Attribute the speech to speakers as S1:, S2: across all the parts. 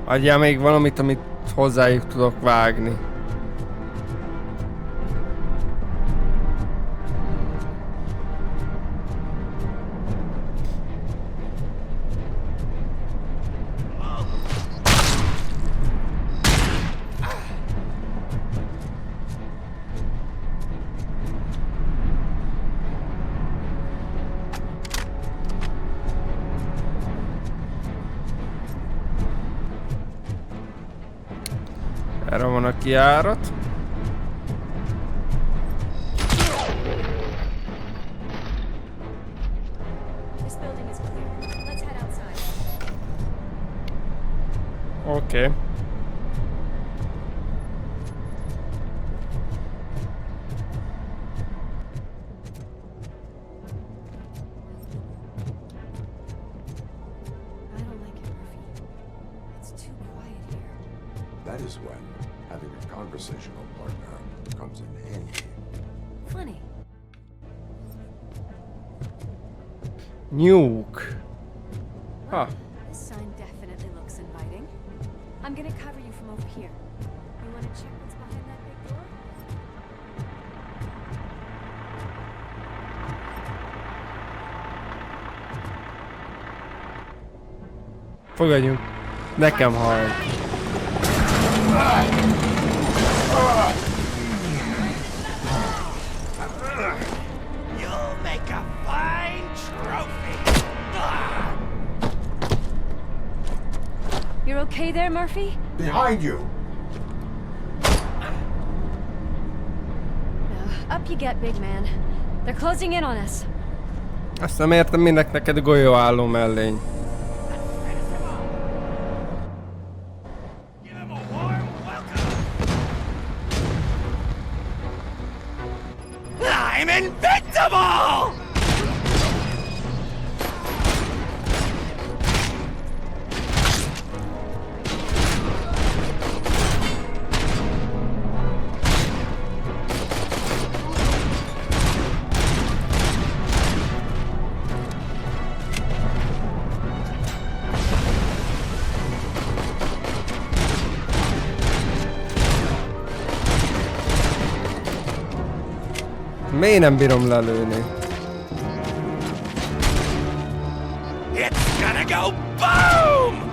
S1: Adjál még valamit, amit hozzájuk tudok vágni. Erre van a kijárat. Oké.
S2: That is when having a conversational partner comes in handy.
S3: Funny.
S1: Nuke.
S3: Well, this sign definitely looks inviting. I'm gonna cover you from over here. You wanna check what's behind that big door?
S1: Fogadjunk. Nekem hajt.
S4: You'll make a fine trophy.
S3: You're okay there, Murphy?
S2: Behind you!
S3: No. Up you get, big man. They're closing in on us.
S1: Azt nem értem, minek neked golyóálló mellény.
S4: Give him a warm welcome. I'm invincible!
S1: Miért nem bírom lelőni?
S4: It's gonna go boom!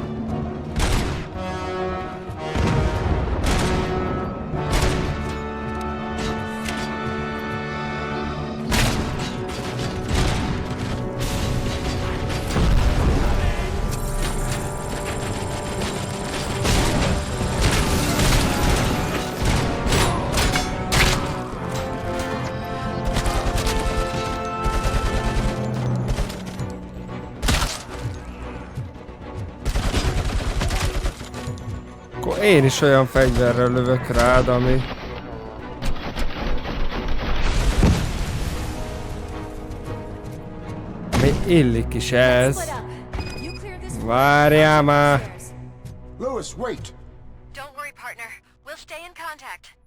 S1: Akkor én is olyan fegyverrel lövök rád, ami... ami illik is ez. Várjál már!
S2: Lewis, wait!
S3: Don't worry, partner. We'll stay in contact.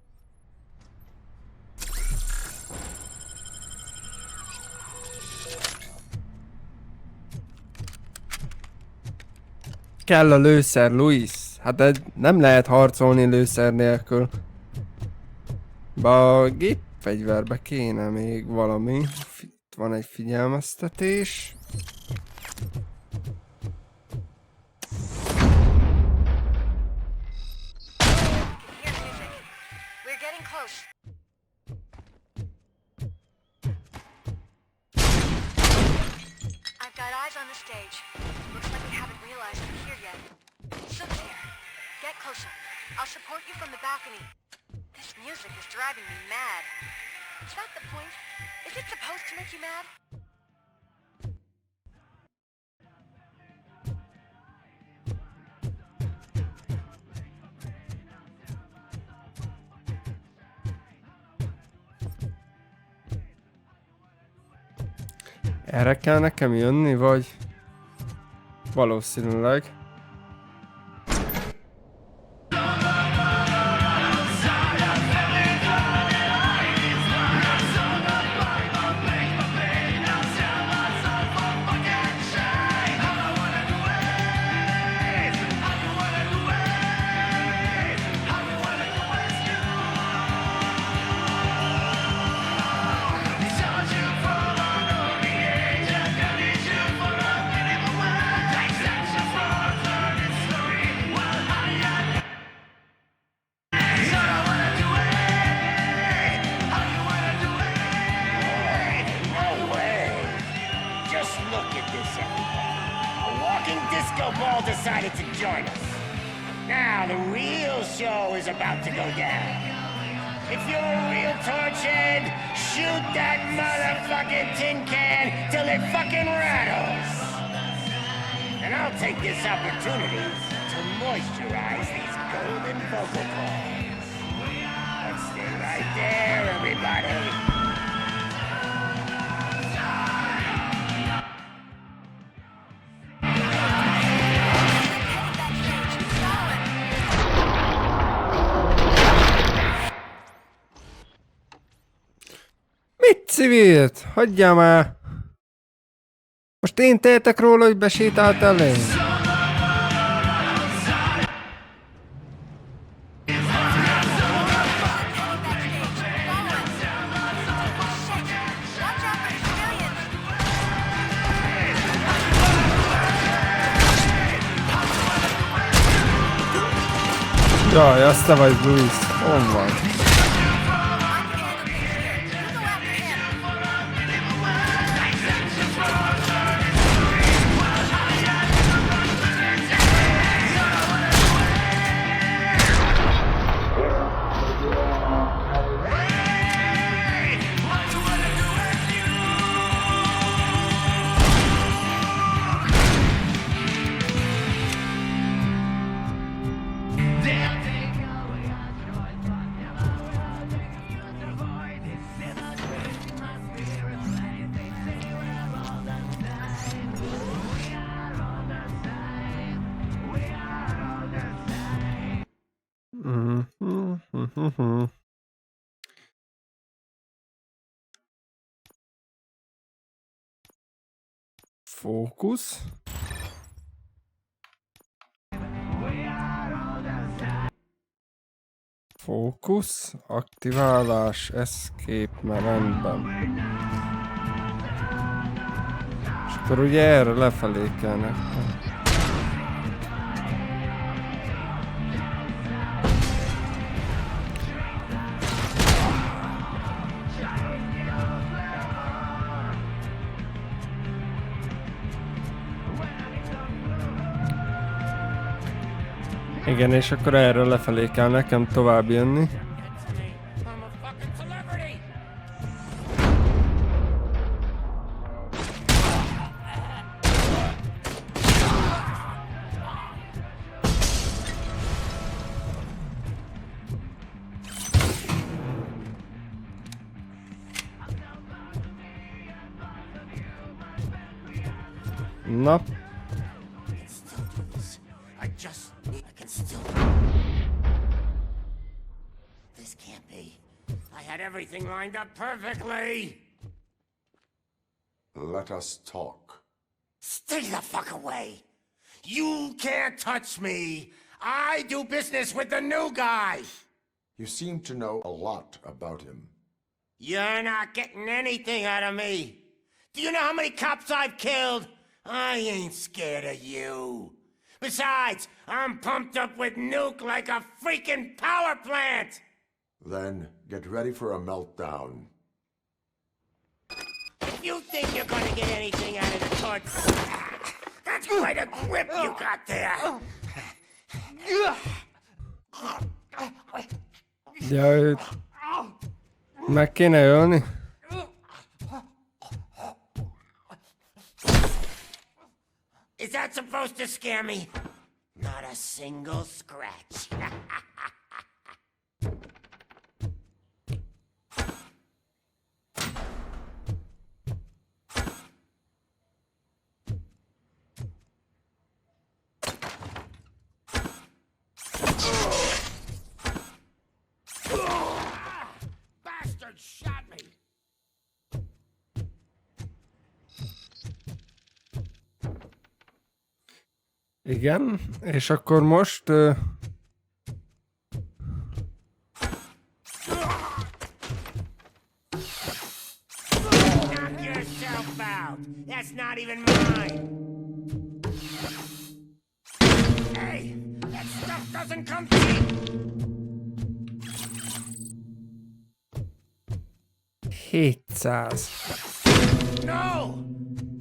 S1: Kell a lőszer, Louis. Hát nem lehet harcolni lőszer nélkül. A gépfegyverbe kéne még valami. Itt van egy figyelmeztetés.
S3: Got eyes on the stage. Looks like we haven't realized we're here yet. Sook's here. Get closer. I'll support you from the balcony. This music is driving me mad. Is that the point? Is it supposed to make you mad?
S1: Erre kell nekem jönni, vagy? Valószínűleg.
S4: decided to join us. Now the real show is about to go down. If you're a real torchhead, shoot that motherfucking tin can till it fucking rattles. And I'll take this opportunity to moisturize these golden vocal cords. Let's stay right there, everybody.
S1: Mit civilt? Hagyjál már! Most én tehetek róla, hogy besétált elé? Jaj, azt te vagy, Luis. Hol van? Fókusz. Fókusz, aktiválás, escape, már rendben. És akkor ugye erre lefelé kellene. Igen, és akkor erre lefelé kell nekem tovább jönni. Na.
S4: This can't be. I had everything lined up perfectly.
S2: Let us talk.
S4: Stay the fuck away. You can't touch me. I do business with the new guy.
S2: You seem to know a lot about him.
S4: You're not getting anything out of me. Do you know how many cops I've killed? I ain't scared of you. Besides, I'm pumped up with nuke like a freaking power plant!
S2: Then get ready for a meltdown.
S4: If you think you're gonna get anything out of the torch... That's quite a grip you got there!
S1: Ja, őt meg kéne ölni.
S4: Is that supposed to scare me? Not a single scratch. Bastard shot me!
S1: Igen, és akkor most...
S4: Knock yourself out! That's not even mine! Hey! That stuff doesn't come cheap! $700. No!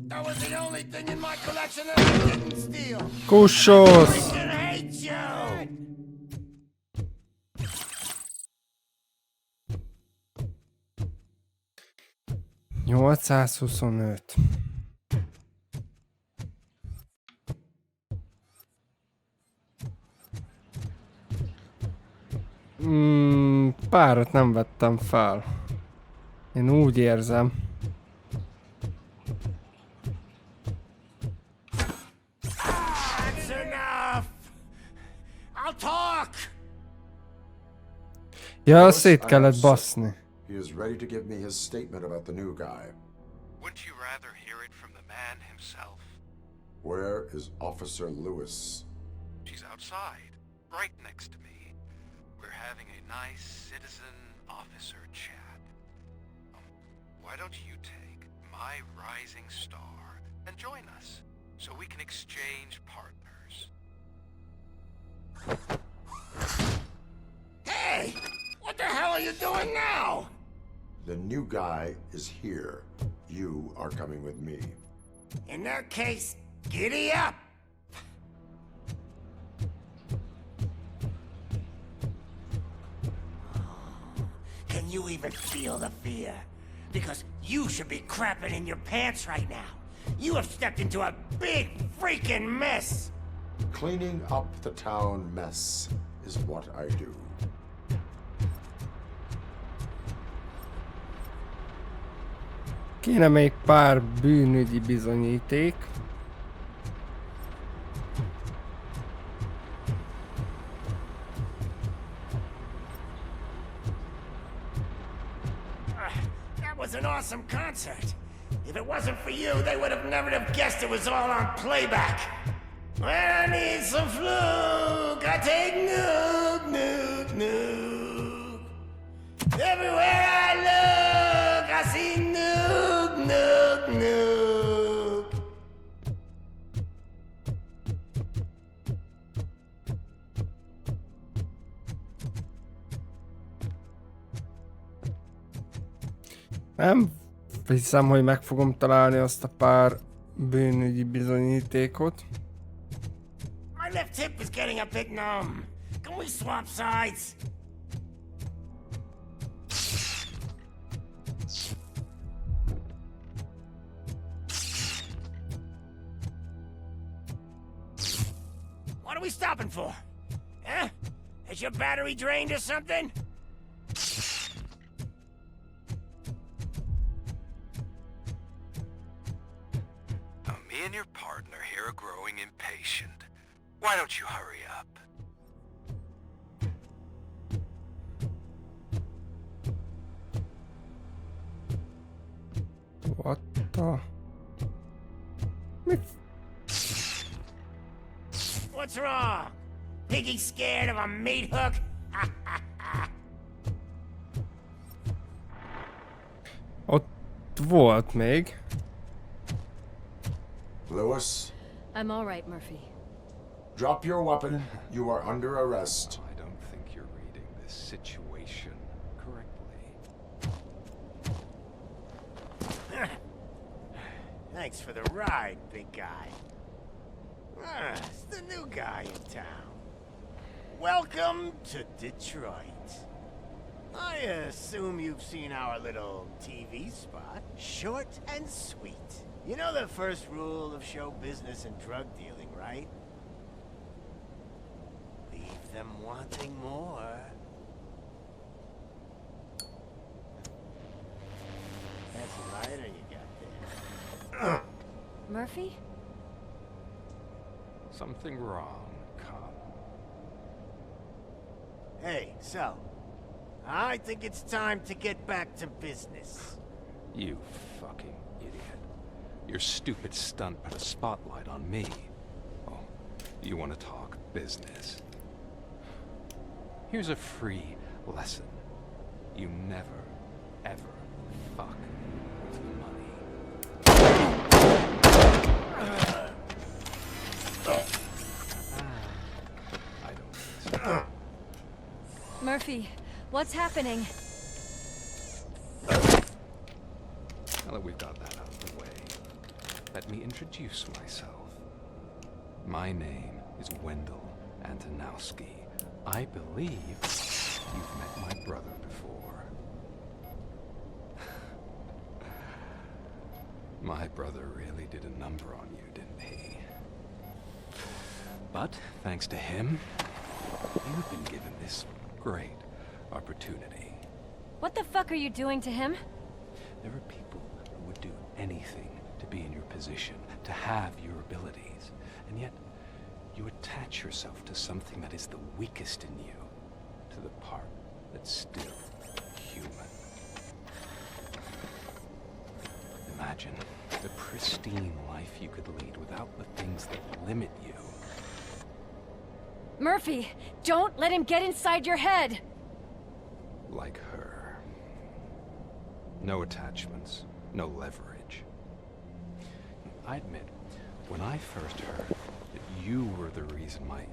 S4: That was the only thing thing in my collection that I didn't steal.
S1: Kussos!
S4: Freaking hate you!
S1: 825. Párat nem vettem fel. Én úgy érzem.
S4: That's enough! I'll talk!
S1: Ja, szét kellett baszni.
S2: He is ready to give me his statement about the new guy.
S5: Wouldn't you rather hear it from the man himself?
S2: Where is Officer Lewis?
S5: She's outside, right next to me. We're having a nice citizen-officer chat. Why don't you take my rising star and join us, so we can exchange partners?
S4: Hey! What the hell are you doing now?
S2: The new guy is here. You are coming with me.
S4: In that case, giddy up! Can you even feel the fear? Because you should be crapping in your pants right now. You have stepped into a big freaking mess!
S2: Cleaning up the town mess is what I do.
S1: Kéne még pár bűnügyi bizonyíték.
S4: That was an awesome concert. If it wasn't for you, they would have never have guessed it was all on playback. When I need some fluke, I take Nuke, Nuke, Nuke. Everywhere I look, I see Nuke, Nuke, Nuke.
S1: Nem hiszem, hogy meg fogom találni azt a pár bűnügyi bizonyítékot.
S4: My left hip is getting a bit numb. Can we swap sides? What are we stopping for? Huh? Is your battery drained or something?
S5: Now, me and your partner here are growing impatient. Why don't you hurry up?
S1: What the... Mi?
S4: What's wrong? Piggy scared of a meat hook?
S1: Ott volt még.
S2: Lewis,
S6: I'm all right, Murphy.
S2: drop your weapon. You are under arrest.
S7: I don't think you're reading this situation correctly.
S4: Thanks for the ride, big guy. It's the new guy in town. Welcome to Detroit. I assume you've seen our little TV spot. Short and sweet. You know the first rule of show business and drug dealing, right? Leave them wanting more. That's a lighter you got there.
S6: Murphy?
S7: Something wrong, cop.
S4: Hey, so, I think it's time to get back to business.
S7: You fucking idiot. Your stupid stunt put a spotlight on me. Oh, you want to talk business? Here's a free lesson. You never, ever fuck with money. I don't think so.
S6: Murphy, what's happening?
S7: Now that we've got that out of the way, that let me introduce myself. My name is Wendell Antonowski. I believe you've met my brother before. My brother really did a number on you, didn't he? But thanks to him, you've been given this great opportunity.
S6: What the fuck are you doing to him?
S7: There are people who would do anything to be in your position, to have your abilities, and yet you attach yourself to something that is the weakest in you, to the part that's still human. Imagine the pristine life you could lead without the things that limit you.
S6: Murphy, don't let him get inside your head!
S7: Like her. No attachments, no leverage. I admit, when I first heard that you were the reason my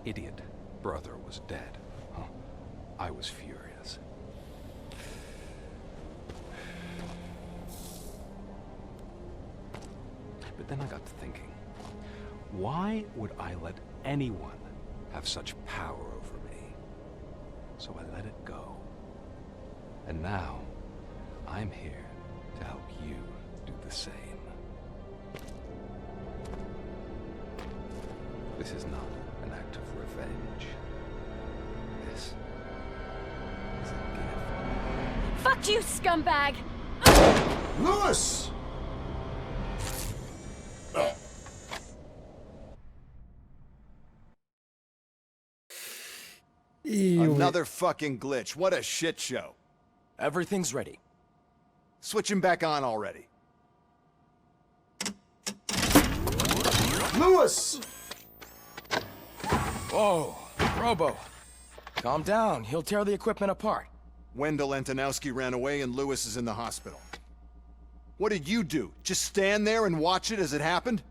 S7: idiot brother was dead, I was furious. But then I got to thinking, why would I let anyone have such power over me? So I let it go. And now, I'm here to help you do the same. This is not an act of revenge. This is a gift.
S6: Fuck you, scumbag!
S2: Lewis!
S8: Another fucking glitch. What a shit show.
S9: Everything's ready.
S8: Switch him back on already.
S2: Lewis!
S9: Whoa, Robo. Calm down. He'll tear the equipment apart.
S8: Wendell Antonowski ran away and Lewis is in the hospital. What did you do? Just stand there and watch it as it happened?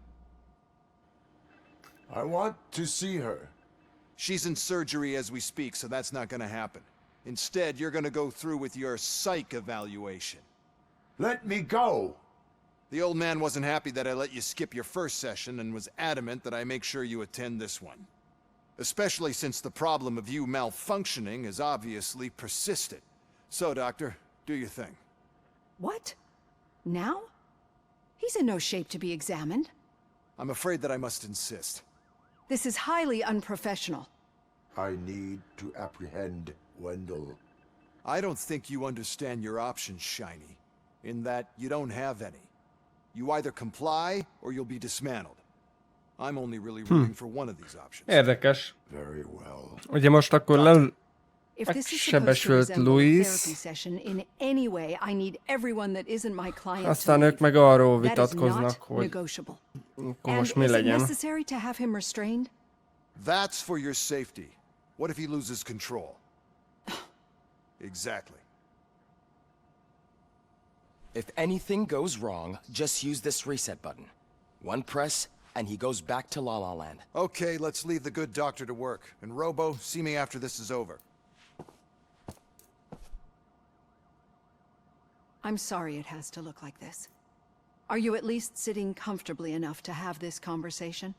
S2: I want to see her.
S8: She's in surgery as we speak, so that's not gonna happen. Instead, you're gonna go through with your psych evaluation.
S2: Let me go!
S8: The old man wasn't happy that I let you skip your first session and was adamant that I make sure you attend this one. Especially since the problem of you malfunctioning is obviously persistent. So, Doctor, do your thing.
S10: What? Now? He's in no shape to be examined.
S8: I'm afraid that I must insist.
S10: This is highly unprofessional.
S2: I need to apprehend Wendell.
S8: I don't think you understand your options, Shiny. In that you don't have any. You either comply or you'll be dismantled. I'm only really rooting for one of these options.
S1: Érdekes.
S2: Very well.
S1: Ugye most akkor le...
S10: If this is supposed to
S1: Megsebesült
S10: resemble a
S1: Louis.
S10: therapy session in any way, I need everyone that isn't my client
S1: Aztán
S10: to
S1: ők
S10: leave.
S1: meg arról
S10: That is
S1: vitatkoznak,
S10: not
S1: hogy
S10: negotiable.
S1: akkor
S10: And
S1: most mi
S10: is it
S1: legyen.
S10: necessary to have him restrained?
S8: That's for your safety. What if he loses control? Exactly.
S9: If anything goes wrong, just use this reset button. One press, and he goes back to La La Land.
S8: Okay, let's leave the good doctor to work. And Robo, see me after this is over.
S10: I'm sorry it has to look like this. Are you at least sitting comfortably enough to have this conversation?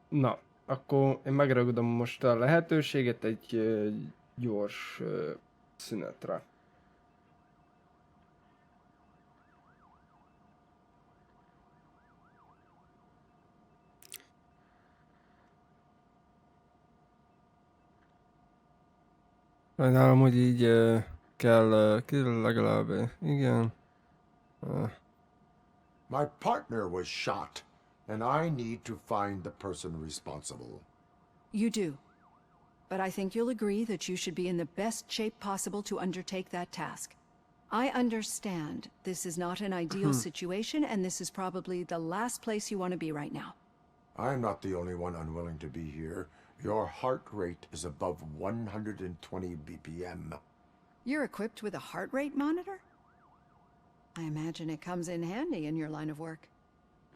S1: Na, akkor én megragadom most a lehetőséget egy gyors szünetre. Sajnálom, hogy így kell legalább, igen.
S2: My partner was shot, and I need to find the person responsible.
S10: You do. But I think you'll agree that you should be in the best shape possible to undertake that task. I understand this is not an ideal situation, and this is probably the last place you want to be right now.
S2: I'm not the only one unwilling to be here. Your heart rate is above 120 BPM.
S10: You're equipped with a heart rate monitor? I imagine it comes in handy in your line of work.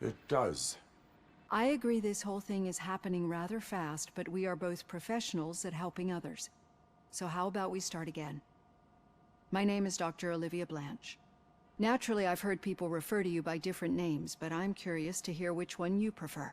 S2: It does.
S10: I agree this whole thing is happening rather fast, but we are both professionals at helping others. So how about we start again? My name is Dr. Olivia Blanche. Naturally, I've heard people refer to you by different names, but I'm curious to hear which one you prefer.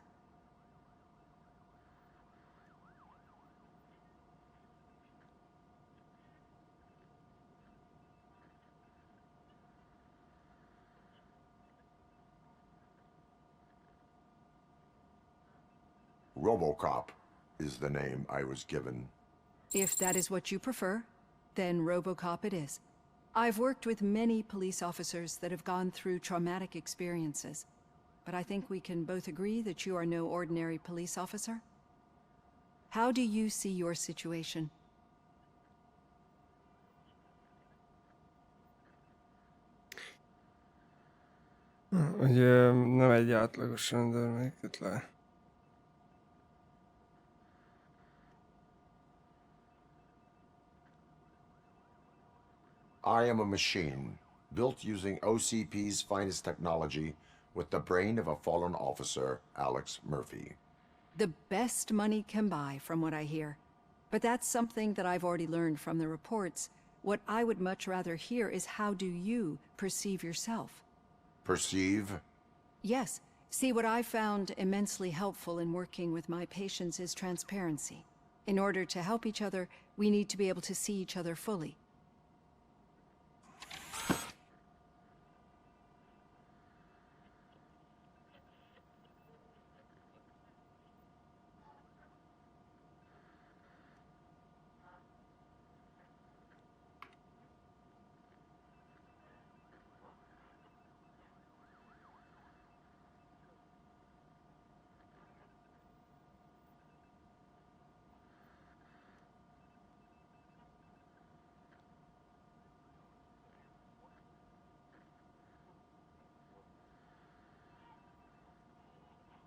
S2: Robocop is the name I was given.
S10: If that is what you prefer, then Robocop it is. I've worked with many police officers that have gone through traumatic experiences, but I think we can both agree that you are no ordinary police officer. How do you see your situation?
S1: Ugye nem egy átlagos rendőr, melyiket le.
S2: I am a machine, built using OCP's finest technology with the brain of a fallen officer, Alex Murphy.
S10: The best money can buy, from what I hear. But that's something that I've already learned from the reports. What I would much rather hear is how do you perceive yourself?
S2: Perceive?
S10: Yes. See, what I found immensely helpful in working with my patients is transparency. In order to help each other, we need to be able to see each other fully.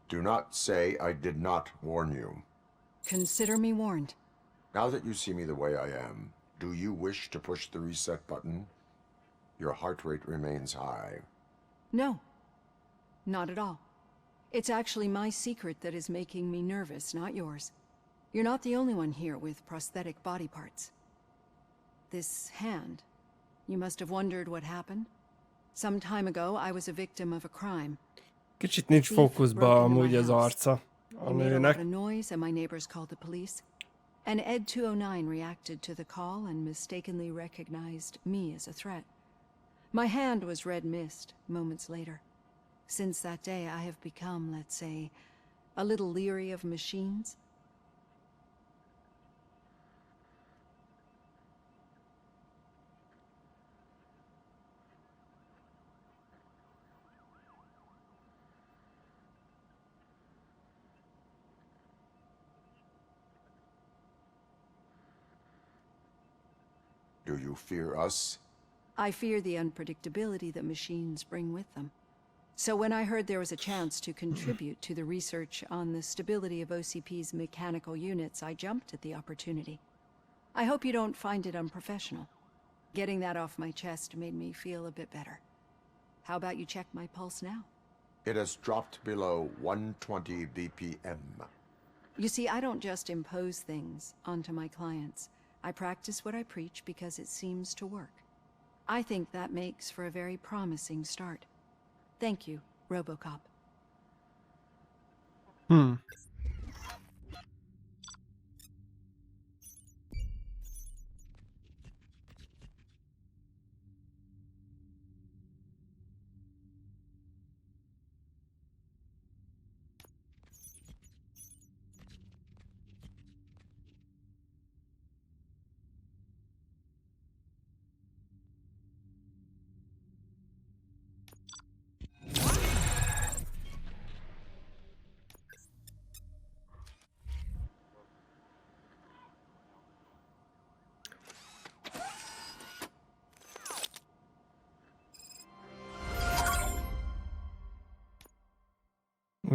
S2: Do not say I did not warn you.
S10: Consider me warned.
S2: Now that you see me the way I am, do you wish to push the reset button? Your heart rate remains high.
S10: No. Not at all. It's actually my secret that is making me nervous, not yours. You're not the only one here with prosthetic body parts. This hand. You must have wondered what happened. Some time ago, I was a victim of a crime.
S1: Kicsit nincs fókuszba amúgy az arca a
S10: He made a lot
S1: nőnek.
S10: of noise and my neighbors called the police. And Ed 209 reacted to the call and mistakenly recognized me as a threat. My hand was red mist moments later. Since that day, I have become, let's say, a little leery of machines.
S2: Do you fear us?
S10: I fear the unpredictability that machines bring with them. So when I heard there was a chance to contribute to the research on the stability of OCP's mechanical units, I jumped at the opportunity. I hope you don't find it unprofessional. Getting that off my chest made me feel a bit better. How about you check my pulse now?
S2: It has dropped below 120 BPM.
S10: You see, I don't just impose things onto my clients. I practice what I preach because it seems to work. I think that makes for a very promising start. Thank you, Robocop.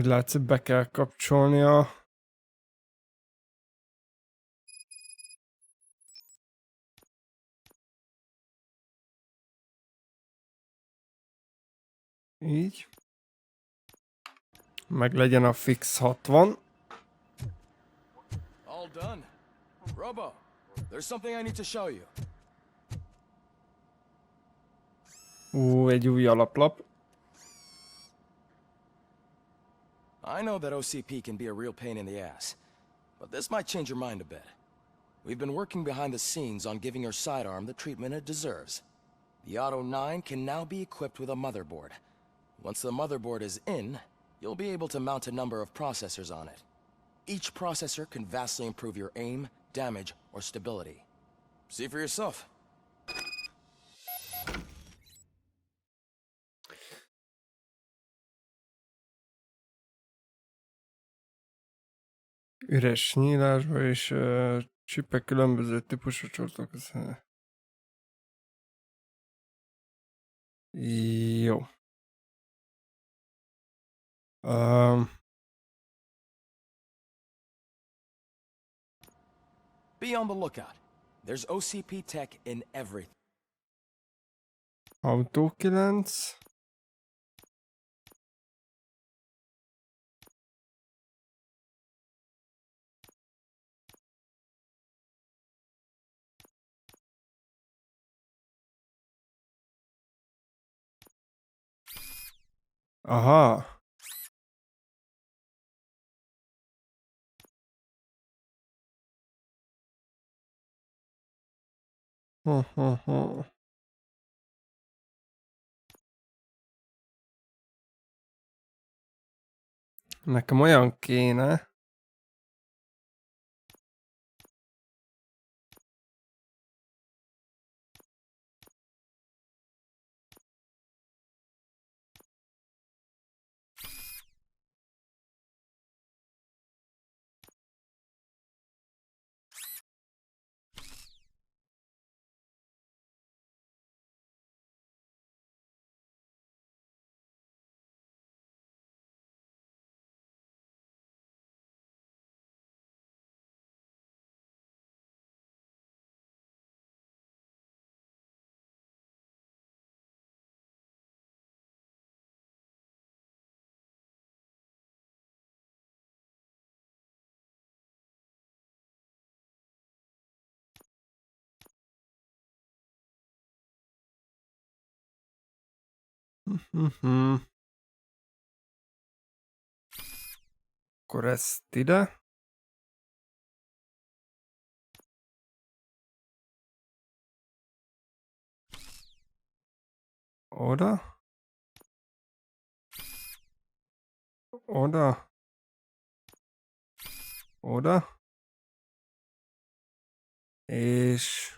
S1: Úgy látszik, be kell kapcsolnia. Így. Meg legyen a fix 60.
S9: All done. Robo, there's something I need to show you.
S1: Egy új alaplap.
S9: I know that OCP can be a real pain in the ass, but this might change your mind a bit. We've been working behind the scenes on giving your sidearm the treatment it deserves. The Auto 9 can now be equipped with a motherboard. Once the motherboard is in, you'll be able to mount a number of processors on it. Each processor can vastly improve your aim, damage, or stability. See for yourself.
S1: Üres nyílásba és csipek különböző típusú csortok. Jó.
S9: Be on the lookout. There's OCP tech in everything.
S1: Autó 9. Aha. Nekem olyan kéne. Akkor ezt ide. Oda. Oda. Oda. És...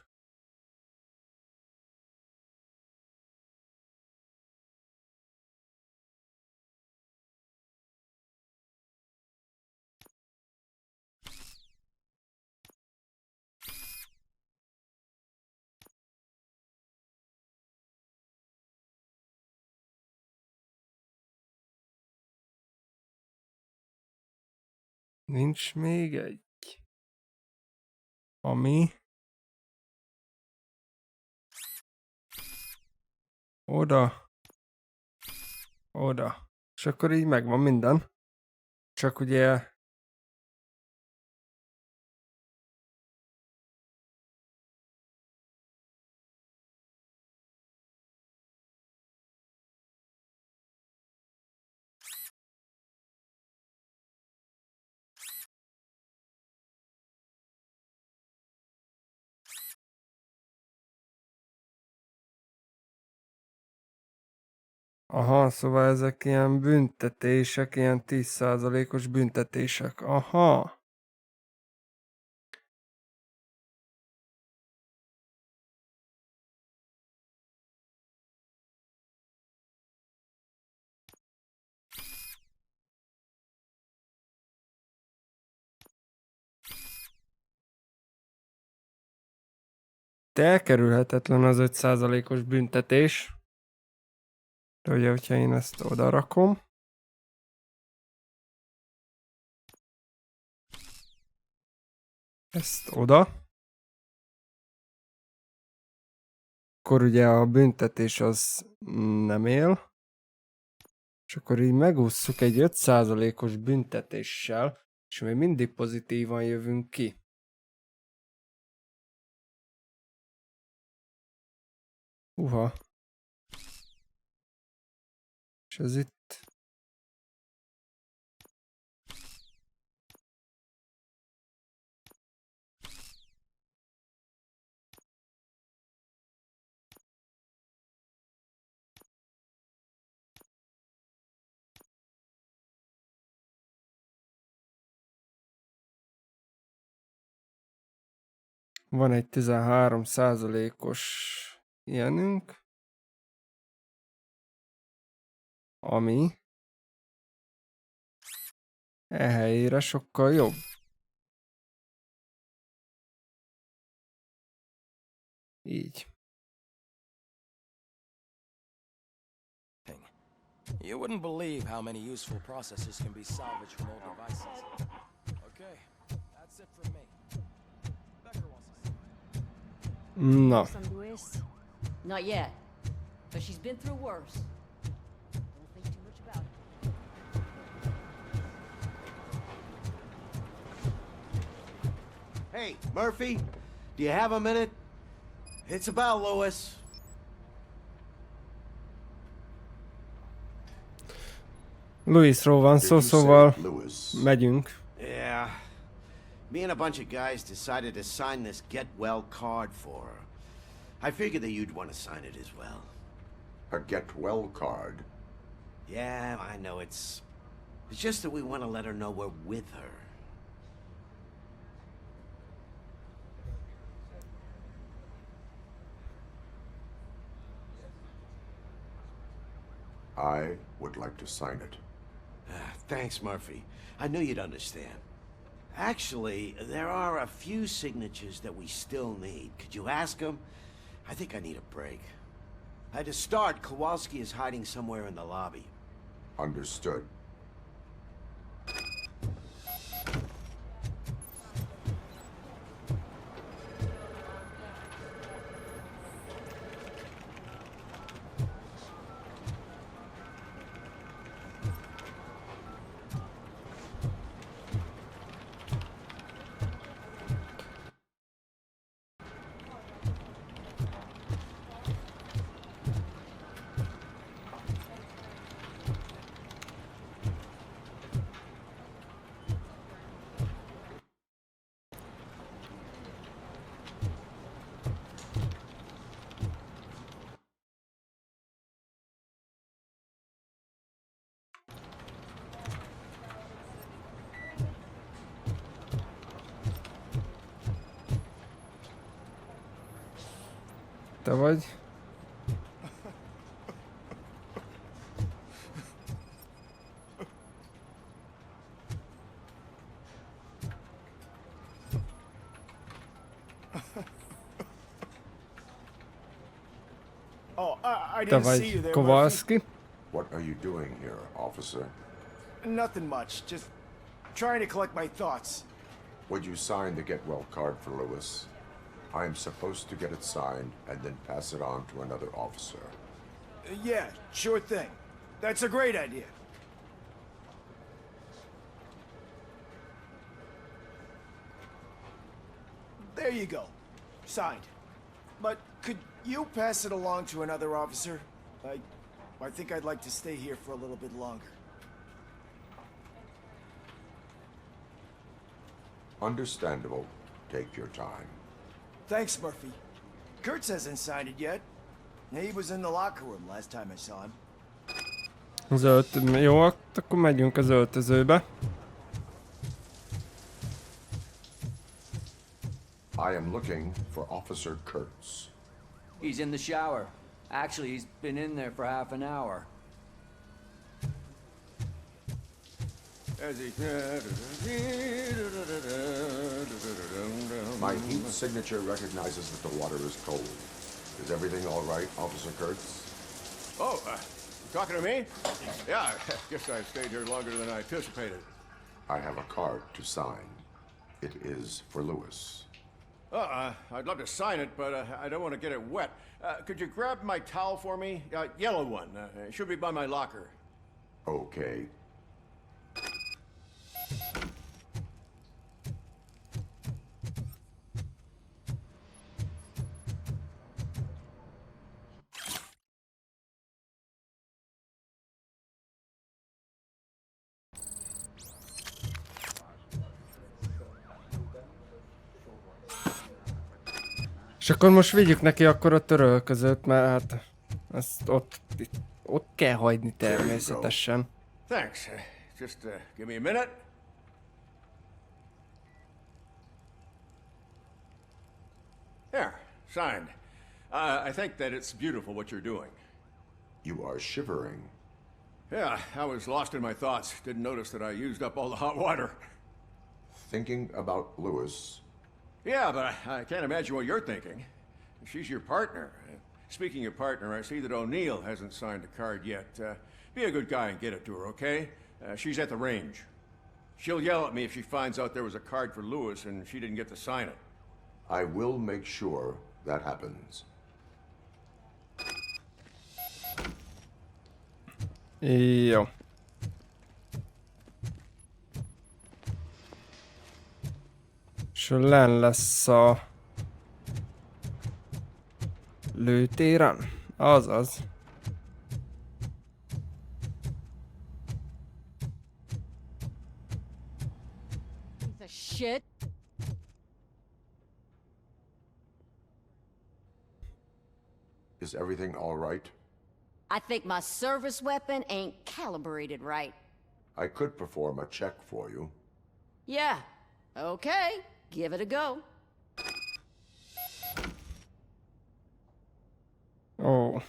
S1: Nincs még egy. Ami... Oda. Oda. És akkor így megvan minden. Csak ugye... Aha, szóval ezek ilyen büntetések, ilyen 10%-os büntetések. Aha. De elkerülhetetlen az 5%-os büntetés. De ugye, hogyha én ezt oda rakom. Ezt oda. Akkor ugye a büntetés az nem él. És akkor így megússzuk egy 5%-os büntetéssel, és még mindig pozitívan jövünk ki. Uha. És ez itt... Van egy 13%-os ilyenünk, ami helyére sokkal jobb. Így.
S9: You wouldn't believe how many useful processors can be salvaged from old devices. Okay, that's it from me. Becker wants to see.
S1: Na,
S11: Some Luis? Not yet, but she's been through worse. Don't think too much about it.
S12: Hey, Murphy, do you have a minute? It's about Lewis.
S1: Louisról van szó, szóval megyünk.
S12: Yeah. Me and a bunch of guys decided to sign this get well card for her. I figured that you'd want to sign it as well.
S2: A get well card?
S12: Yeah, I know it's just that we want to let her know we're with her.
S2: I would like to sign it.
S12: Thanks, Murphy. I knew you'd understand. Actually, there are a few signatures that we still need. Could you ask them? I think I need a break. To start, Kowalski is hiding somewhere in the lobby.
S2: Understood.
S1: Te vagy.
S13: Oh, I
S1: Te
S13: didn't see you
S1: vagy
S13: there,
S1: Kowalski.
S2: What are you doing here, officer?
S13: Murphy. Nothing much. Just trying to collect my thoughts.
S2: Would you sign the get well card for Lewis? I am supposed to get it signed and then pass it on to another officer.
S13: Yeah, sure thing. That's a great idea. There you go. Signed. But could you pass it along to another officer? I think I'd like to stay here for a little bit longer.
S2: Understandable. Take your time.
S13: Thanks, Murphy. Kurtz hasn't signed it yet. He was in the locker room last time I saw him.
S1: Jó, akkor megyünk az öltözőbe.
S2: I am looking for Officer Kurtz.
S14: He's in the shower. Actually, he's been in there for half an hour.
S2: My heat signature recognizes that the water is cold. Is everything all right, Officer Kurtz?
S8: Oh, talking to me? Yeah, I guess I stayed here longer than I anticipated.
S2: I have a card to sign. It is for Lewis.
S8: I'd love to sign it, but I don't want to get it wet. Could you grab my towel for me? Yellow one. It should be by my locker.
S2: Okay.
S1: És akkor most vigyük neki akkor a törölközőt, mert hát ezt ott kell hagyni természetesen.
S15: Thanks. Just give me a minute. There, signed. I think that it's beautiful what you're doing.
S2: You are shivering.
S15: Yeah, I was lost in my thoughts. Didn't notice that I used up all the hot water.
S2: Thinking about Lewis.
S15: Yeah, but I can't imagine what you're thinking. She's your partner. Speaking of partner, I see that O'Neill hasn't signed a card yet. Be a good guy and get it to her, okay? She's at the range. She'll yell at me if she finds out there was a card for Lewis and she didn't get to sign it.
S2: I will make sure that happens.
S1: Jó. És len lesz a lőtéren? Azaz.
S11: Piece of shit.
S2: Is everything all right?
S11: I think my service weapon ain't calibrated right.
S2: I could perform a check for you.
S11: Yeah. Okay. Give it a go.
S1: Ó.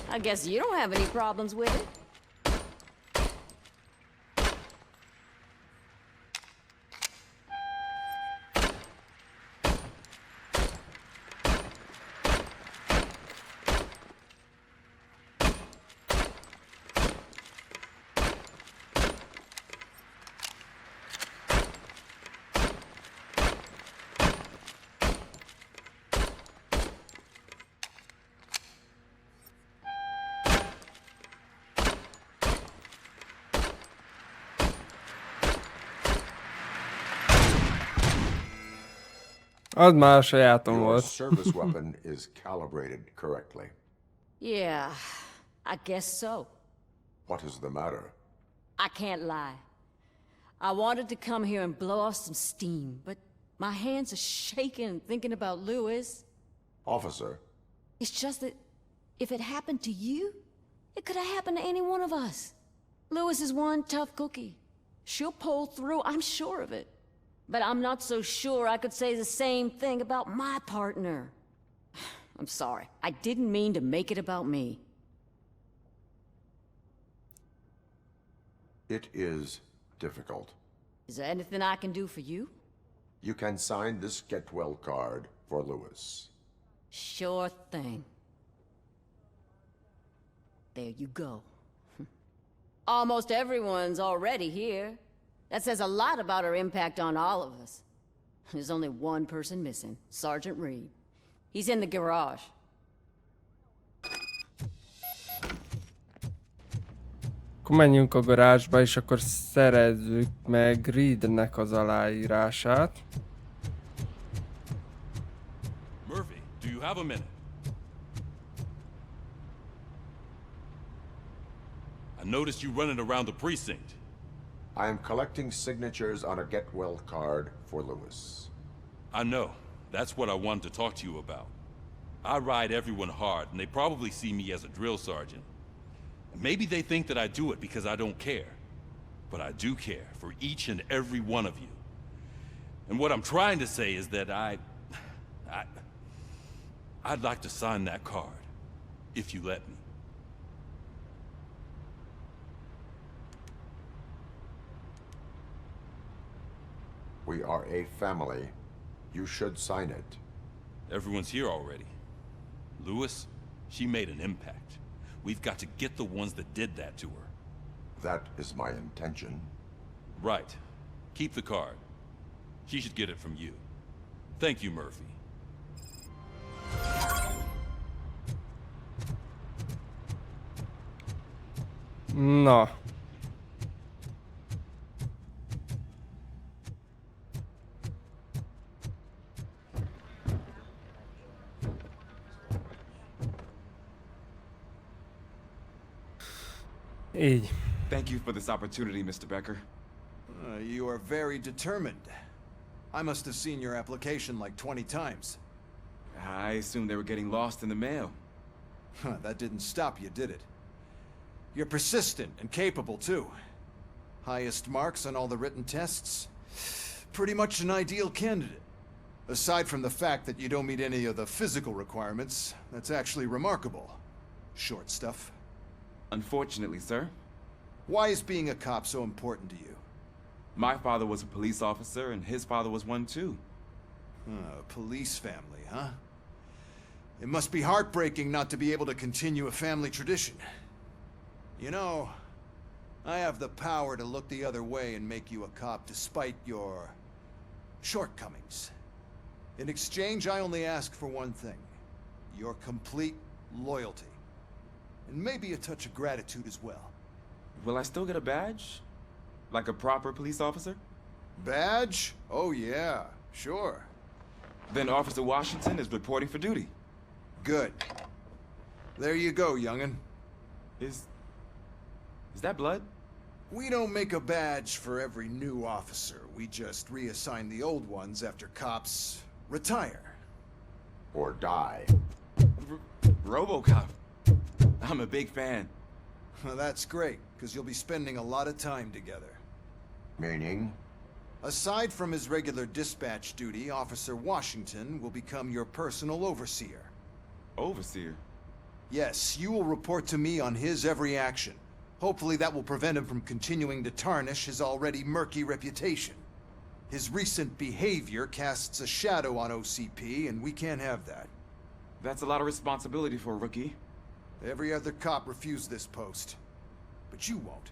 S11: I guess you don't have any problems with it.
S1: Az már a sajátom
S2: Your
S1: volt.
S2: service weapon is calibrated correctly.
S11: Yeah, I guess so.
S2: What is the matter?
S11: I can't lie. I wanted to come here and blow off some steam, but my hands are shaking thinking about Lewis.
S2: Officer,
S11: It's just that if it happened to you, it could have happened to any one of us. Lewis is one tough cookie. She'll pull through, I'm sure of it. But I'm not so sure I could say the same thing about my partner. I'm sorry. I didn't mean to make it about me.
S2: it is difficult.
S11: Is there anything I can do for you?
S2: You can sign this get well card for Lewis.
S11: Sure thing. There you go. Almost everyone's already here. That says a lot about her impact on all of us. There's only one person missing, Sergeant Reed. He's in the garage.
S1: Akkor menjünk a garázsba, és akkor szerezzük meg Reednek az aláírását.
S16: Murphy, do you have a minute? I noticed you running around the precinct.
S2: I am collecting signatures on a get well card for Lewis.
S16: I know. That's what I wanted to talk to you about. I ride everyone hard, and they probably see me as a drill sergeant. Maybe they think that I do it because I don't care. But I do care for each and every one of you. And what I'm trying to say is that I'd like to sign that card, if you let me.
S2: We are a family. You should sign it.
S16: Everyone's here already. Lewis, she made an impact. We've got to get the ones that did that to her.
S2: That is my intention.
S16: Right. Keep the card. She should get it from you. Thank you, Murphy.
S1: Na. Így.
S17: Thank you for this opportunity, Mr. Becker.
S8: You are very determined. I must have seen your application like 20 times.
S17: I assumed they were getting lost in the mail.
S8: That didn't stop you, did it? You're persistent and capable, too. Highest marks on all the written tests. Pretty much an ideal candidate. Aside from the fact that you don't meet any of the physical requirements, that's actually remarkable. Short stuff.
S17: Unfortunately, sir.
S8: Why is being a cop so important to you?
S17: My father was a police officer, and his father was one too.
S8: A police family, huh? It must be heartbreaking not to be able to continue a family tradition. You know, I have the power to look the other way and make you a cop despite your shortcomings. In exchange, I only ask for one thing. Your complete loyalty. And maybe a touch of gratitude as well.
S17: Will I still get a badge? Like a proper police officer?
S8: Badge? Oh yeah, sure.
S17: Then Officer Washington is reporting for duty.
S8: Good. There you go, young'un.
S17: Is that blood?
S8: We don't make a badge for every new officer. We just reassign the old ones after cops retire.
S2: Or die.
S17: Robocop. I'm a big fan.
S8: Well, that's great, because you'll be spending a lot of time together.
S2: Meaning?
S8: Aside from his regular dispatch duty, Officer Washington will become your personal overseer.
S17: Overseer?
S8: Yes, you will report to me on his every action. Hopefully that will prevent him from continuing to tarnish his already murky reputation. His recent behavior casts a shadow on OCP, and we can't have that.
S17: That's a lot of responsibility for a rookie.
S8: Every other cop refused this post. But you won't.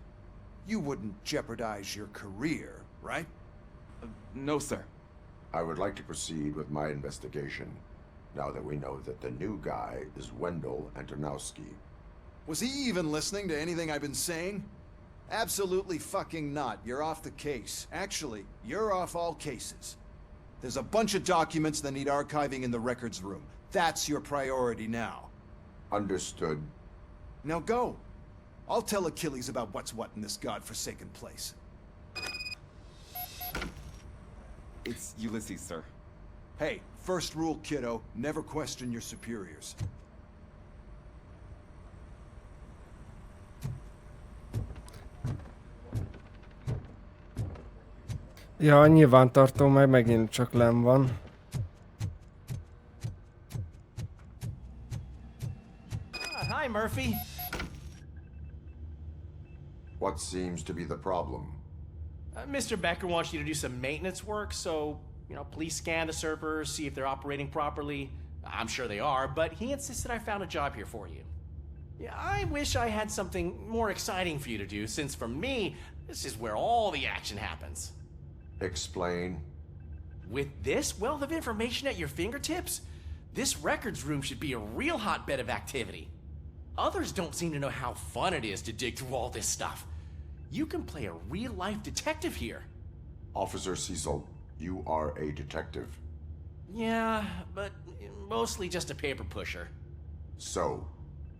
S8: You wouldn't jeopardize your career, right?
S17: No, sir.
S2: I would like to proceed with my investigation, now that we know that the new guy is Wendell Antonowski.
S8: Was he even listening to anything I've been saying? Absolutely fucking not. You're off the case. Actually, you're off all cases. There's a bunch of documents that need archiving in the records room. That's your priority now.
S2: Understood.
S8: Now go. I'll tell Achilles about what's what in this godforsaken place.
S17: It's Ulysses, sir.
S8: Hey, first rule, kiddo, never question your superiors.
S1: Ja, a nyilvántartó meg megint csak len van.
S13: Hi, Murphy.
S2: What seems to be the problem?
S13: Mr. Becker wants you to do some maintenance work, so, please scan the servers, see if they're operating properly. I'm sure they are, but he insisted I found a job here for you. Yeah, I wish I had something more exciting for you to do, since for me, this is where all the action happens.
S2: Explain.
S13: With this wealth of information at your fingertips, this records room should be a real hotbed of activity. Others don't seem to know how fun it is to dig through all this stuff. You can play a real-life detective here.
S2: Officer Cecil, you are a detective.
S13: Yeah, but mostly just a paper pusher.
S2: So,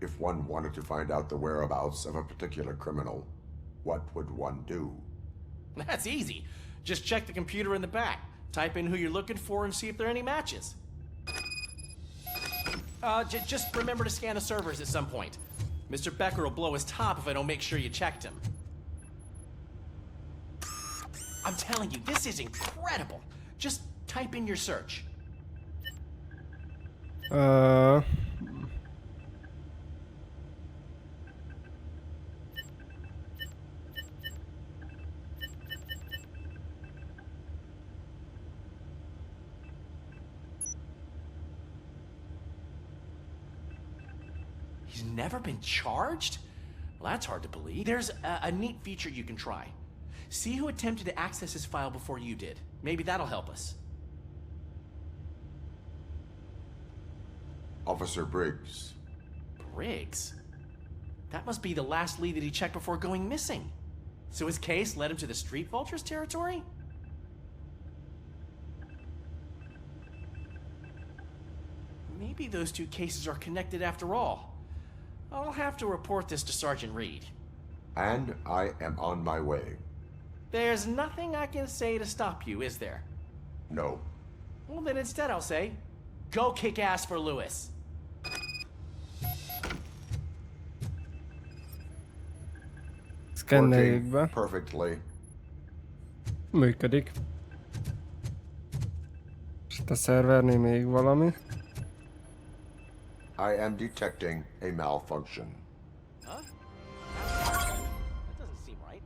S2: if one wanted to find out the whereabouts of a particular criminal, what would one do?
S13: That's easy. Just check the computer in the back, type in who you're looking for, and see if there are any matches. Just remember to scan the servers at some point. Mr. Becker will blow his top if I don't make sure you checked him. I'm telling you, this is incredible. Just type in your search. He's never been charged? Well, that's hard to believe. There's a neat feature you can try. See who attempted to access his file before you did. Maybe that'll help us.
S2: Officer Briggs.
S13: Briggs? That must be the last lead that he checked before going missing. So his case led him to the Street Vultures territory? Maybe those two cases are connected after all. I'll have to report this to Sergeant Reed.
S2: And I am on my way.
S13: There's nothing I can say to stop you, is there?
S2: No.
S13: Well, then instead I'll say, go kick ass for Lewis.
S1: Szkenneljük
S2: Working
S1: be.
S2: perfectly.
S1: Működik. És itt a szervernél még valami.
S2: I am detecting a malfunction.
S13: Huh? That doesn't seem right.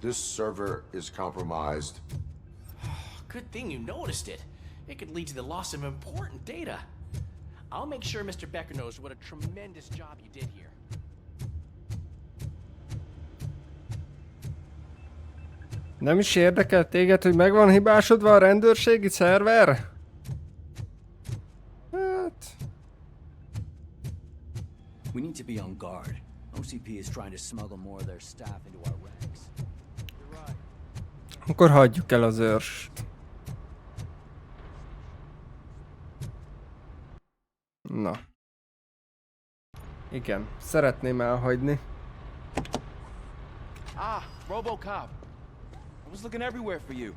S2: This server is compromised.
S13: Good thing you noticed it. It could lead to the loss of important data. I'll make sure Mr. Becker knows what a tremendous job you did here.
S1: Nem is érdekel téged, hogy meg van hibásodva a rendőrségi szerver? Hát...
S14: We need to be on guard. OCP is trying to smuggle more of their staff into our ranks. You're right.
S1: Akkor hagyjuk el az őrst. Na. Igen, szeretném elhagyni.
S17: Ah, Robocop. I was looking everywhere for you.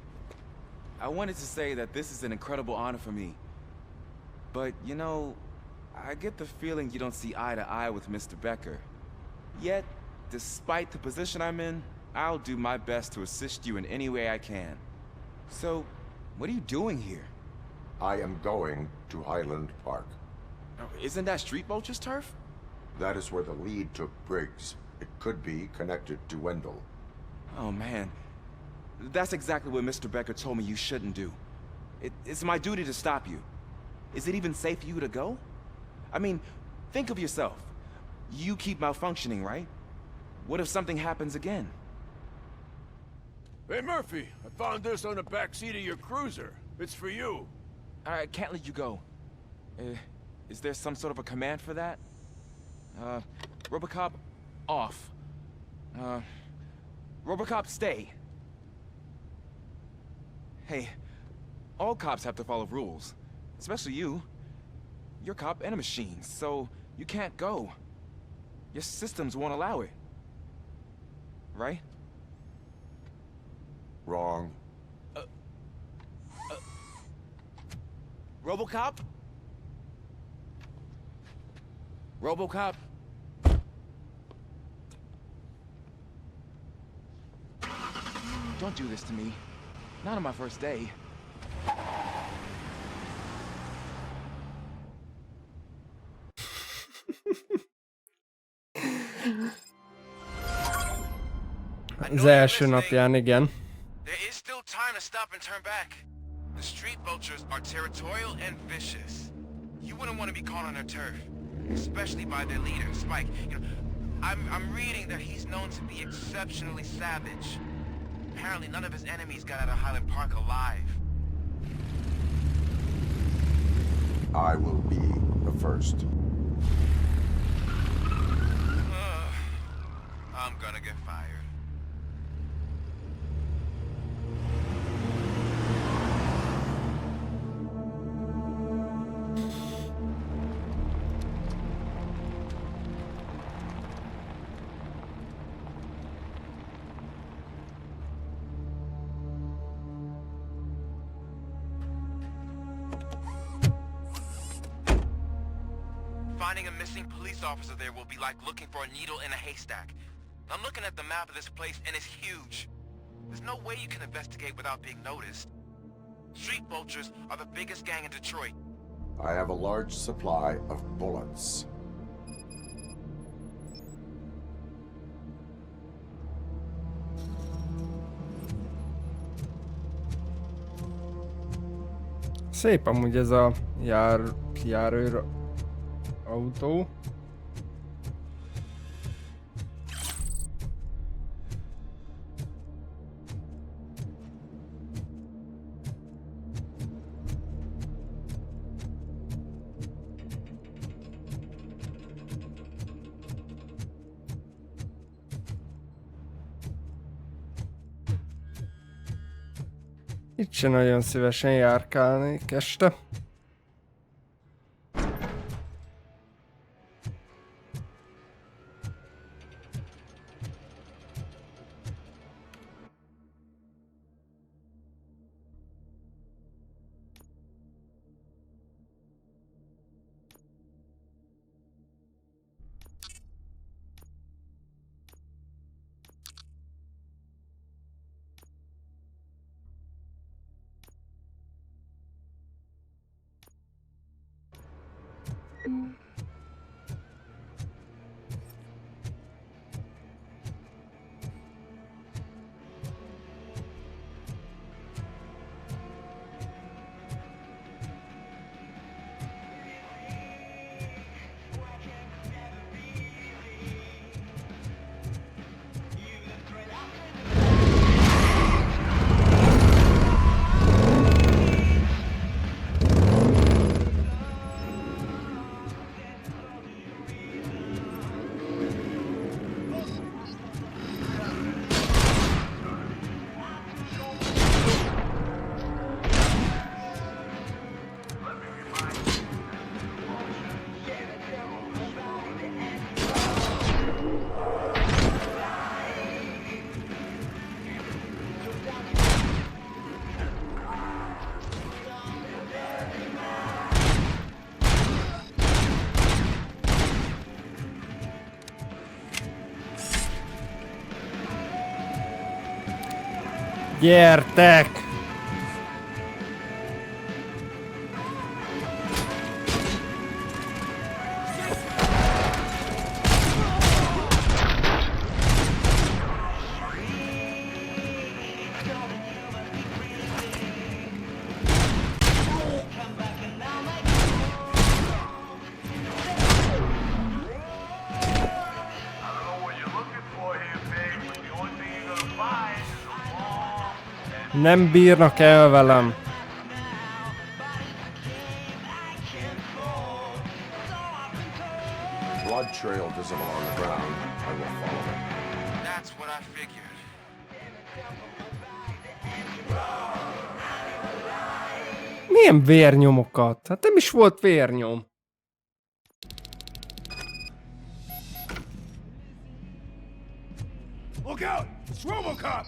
S17: I wanted to say that this is an incredible honor for me. But, you know, I get the feeling you don't see eye to eye with Mr. Becker. Yet, despite the position I'm in, I'll do my best to assist you in any way I can. So, what are you doing here?
S2: I am going to Highland Park.
S17: Isn't that Street Vulture's turf?
S2: That is where the lead took Briggs. It could be connected to Wendell.
S17: Oh, man. That's exactly what Mr. Becker told me you shouldn't do. It's my duty to stop you. Is it even safe for you to go? I mean, think of yourself. You keep malfunctioning, right? What if something happens again?
S15: Hey, Murphy, I found this on the back seat of your cruiser. It's for you.
S17: I can't let you go. Is there some sort of a command for that? Robocop, off. Robocop, stay. Hey, all cops have to follow rules. Especially you. You're a cop and a machine, so you can't go. Your systems won't allow it. Right?
S2: Wrong.
S17: Robocop? Robocop? Don't do this to me. Not on my first day.
S1: Az első napján, igen.
S5: There is still time to stop and turn back. The street vultures are territorial and vicious. You wouldn't want to be caught on their turf, especially by their leader, Spike. You know, I'm reading that he's known to be exceptionally savage. Apparently none of his enemies got out of Highland Park alive.
S2: I will be the first.
S5: I'm gonna get fired. Finding a missing police officer there will be like looking for a needle in a haystack. I'm looking at the map of this place and it's huge. There's no way you can investigate without being noticed. Street vultures are the biggest gang in Detroit.
S2: I have a large supply of bullets.
S1: Szép amúgy ez a járőr autó. Itt se nagyon szívesen járkálnék este. Gyertek! Nem bírnak el velem.
S2: Blood trail visible on the ground. I will follow it.
S5: That's what I figured.
S1: Milyen vérnyomokat? Hát nem is volt vérnyom.
S4: Look out! It's Robocop!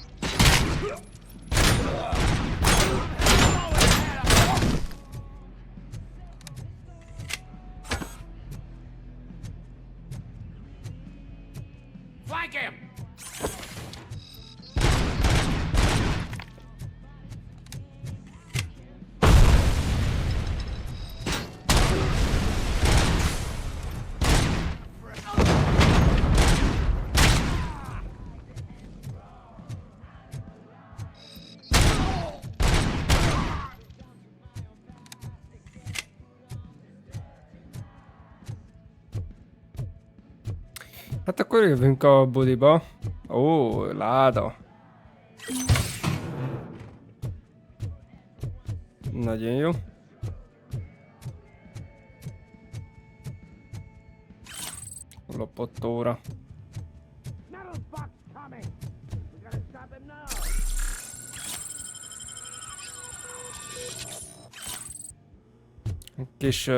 S4: Flank him!
S1: Hát akkor jövünk a budiba. Ó, láda. Nagyon jó. Lopott óra. Egy kis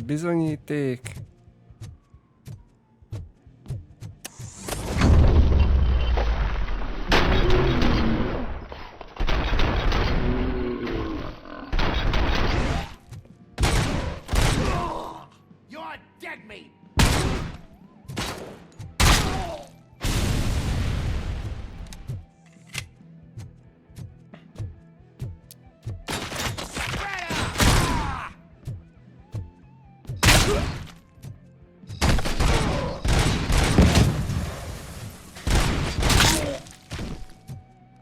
S1: bizonyíték.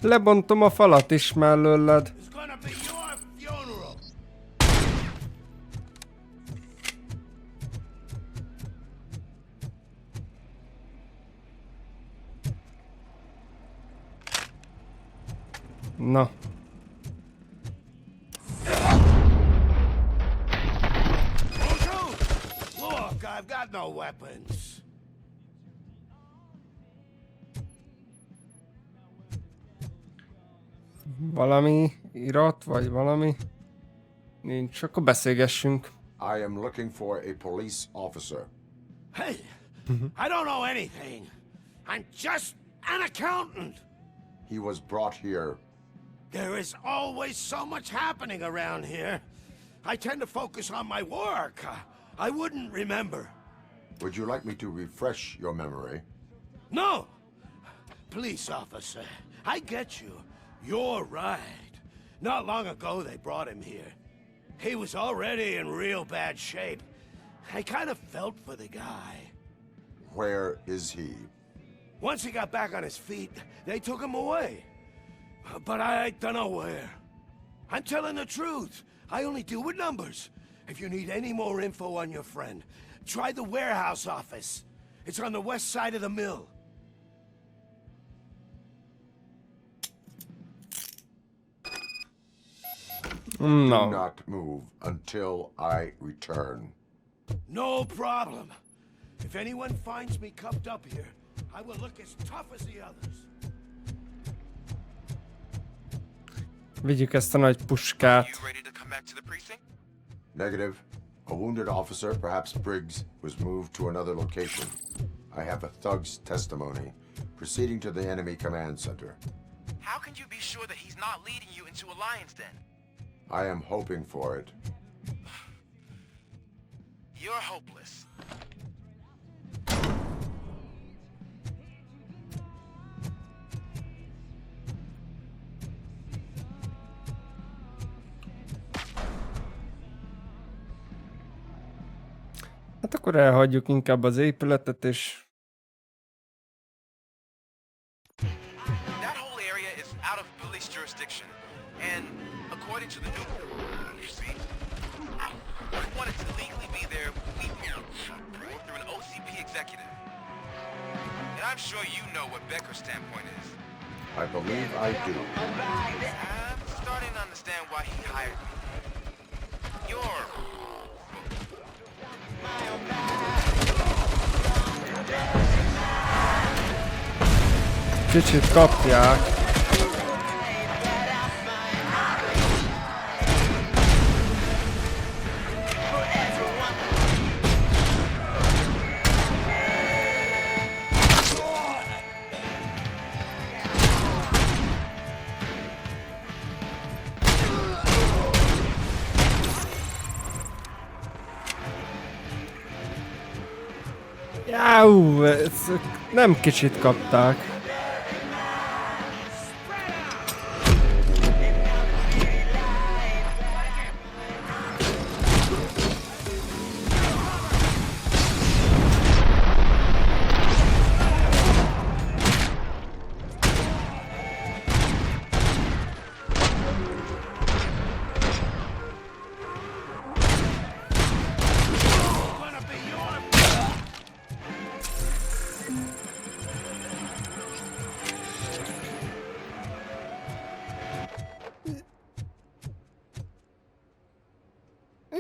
S1: Lebontom a falat is mellőled. Na.
S12: Look, I've got no weapons.
S1: Valami irat, vagy valami? Nincs, akkor beszélgessünk.
S2: I am looking for a police officer.
S12: Hey, I don't know anything. I'm just an accountant.
S2: He was brought here.
S12: There is always so much happening around here. I tend to focus on my work. I wouldn't remember.
S2: Would you like me to refresh your memory?
S12: No! Police officer, I get you. You're right. Not long ago they brought him here. He was already in real bad shape. I kind of felt for the guy.
S2: Where is he?
S12: Once he got back on his feet, they took him away. But I don't know where. I'm telling the truth. I only deal with numbers. If you need any more info on your friend, try the warehouse office. It's on the west side of the mill.
S2: Do
S1: No.
S2: not move until I return.
S12: No problem. If anyone finds me cuffed up here, I will look as tough as the others.
S1: Vigyük ezt a nagy puskát.
S2: Negative. A wounded officer, perhaps Briggs, was moved to another location. I have a thug's testimony, proceeding to the enemy command center.
S5: How can you be sure that he's not leading you into Alliance then?
S2: I am hoping for it.
S5: You're hopeless.
S1: Hát akkor elhagyjuk inkább az épületet, és...
S5: That whole area is out of police jurisdiction, and according to the new... You see, if we wanted to legally be there, we prove through an OCP executive. And I'm sure you know what Becker's standpoint is.
S2: I believe I do.
S5: I'm starting to understand why he hired me. You're...
S1: Kicsit kapják. Jáú, nem kicsit kapták.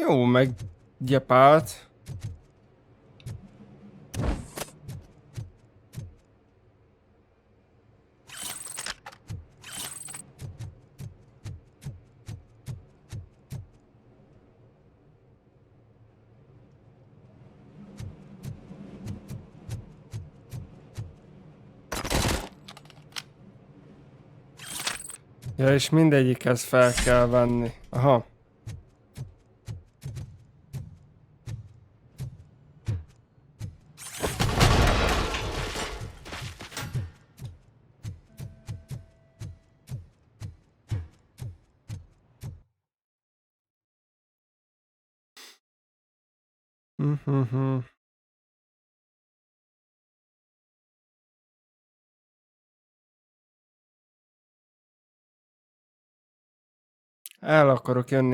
S1: Jó, meg gyepált. Ja, és mindegyikhez fel kell venni. Aha. El akarok jönni